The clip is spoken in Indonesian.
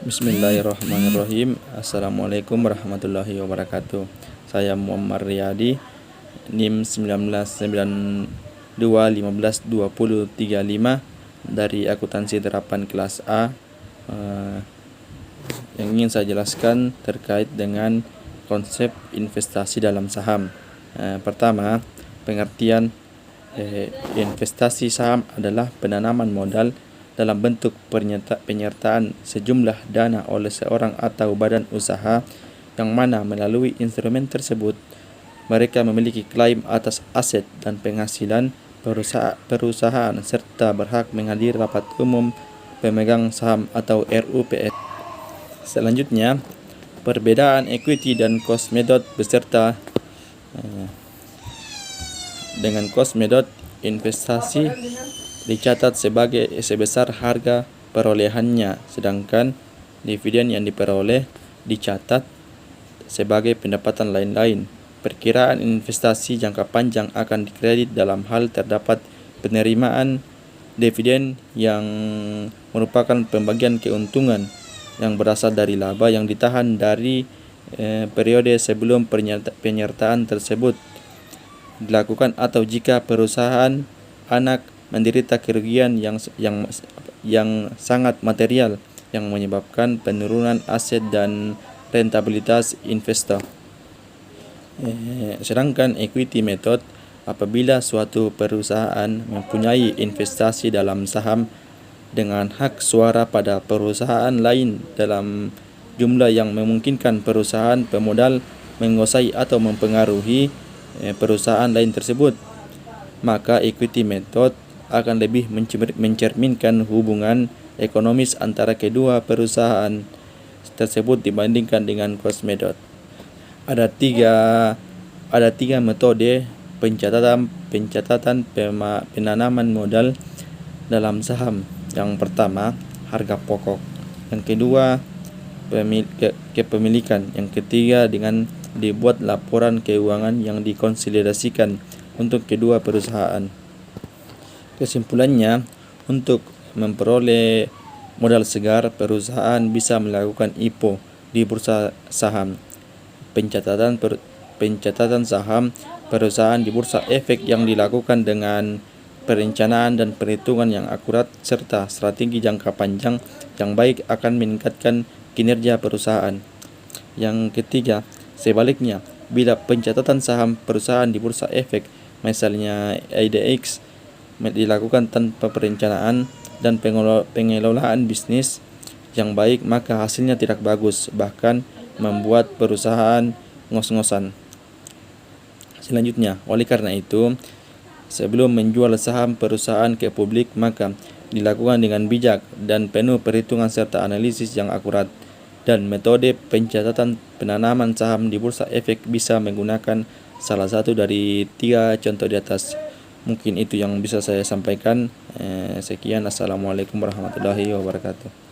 Bismillahirrahmanirrahim. Assalamualaikum warahmatullahi wabarakatuh. Saya Muhammad Riyadi, NIM 1992152035 dari akuntansi terapan kelas A. Yang ingin saya jelaskan terkait dengan konsep investasi dalam saham. Pertama, pengertian investasi saham adalah penanaman modal dalam bentuk penyertaan sejumlah dana oleh seorang atau badan usaha yang mana melalui instrumen tersebut mereka memiliki klaim atas aset dan penghasilan perusahaan serta berhak menghadiri rapat umum pemegang saham atau RUPS. Selanjutnya, perbedaan equity dan cost method beserta dengan cost method investasi dicatat sebesar harga perolehannya, sedangkan dividen yang diperoleh dicatat sebagai pendapatan lain-lain. Perkiraan investasi jangka panjang akan dikredit dalam hal terdapat penerimaan dividen yang merupakan pembagian keuntungan yang berasal dari laba yang ditahan dari periode sebelum penyertaan tersebut dilakukan atau jika perusahaan anak menderita kerugian yang sangat material yang menyebabkan penurunan aset dan rentabilitas investor. Sedangkan equity method apabila suatu perusahaan mempunyai investasi dalam saham dengan hak suara pada perusahaan lain dalam jumlah yang memungkinkan perusahaan pemodal menguasai atau mempengaruhi perusahaan lain tersebut, maka equity method akan lebih mencerminkan hubungan ekonomis antara kedua perusahaan tersebut dibandingkan dengan cost method. Ada tiga metode pencatatan penanaman modal dalam saham. Yang pertama, harga pokok. Yang kedua, kepemilikan. Yang ketiga, dengan dibuat laporan keuangan yang dikonsolidasikan untuk kedua perusahaan. Kesimpulannya, untuk memperoleh modal segar, perusahaan bisa melakukan IPO di bursa saham. Pencatatan saham perusahaan di bursa efek yang dilakukan dengan perencanaan dan perhitungan yang akurat serta strategi jangka panjang yang baik akan meningkatkan kinerja perusahaan. Yang ketiga, sebaliknya, bila pencatatan saham perusahaan di bursa efek, misalnya IDX, dilakukan tanpa perencanaan dan pengelolaan bisnis yang baik, maka hasilnya tidak bagus, bahkan membuat perusahaan ngos-ngosan. Selanjutnya, oleh karena itu, sebelum menjual saham perusahaan ke publik, maka dilakukan dengan bijak dan penuh perhitungan serta analisis yang akurat. Dan metode pencatatan penanaman saham di bursa efek bisa menggunakan salah satu dari tiga contoh di atas. Mungkin itu yang bisa saya sampaikan. Sekian, assalamualaikum warahmatullahi wabarakatuh.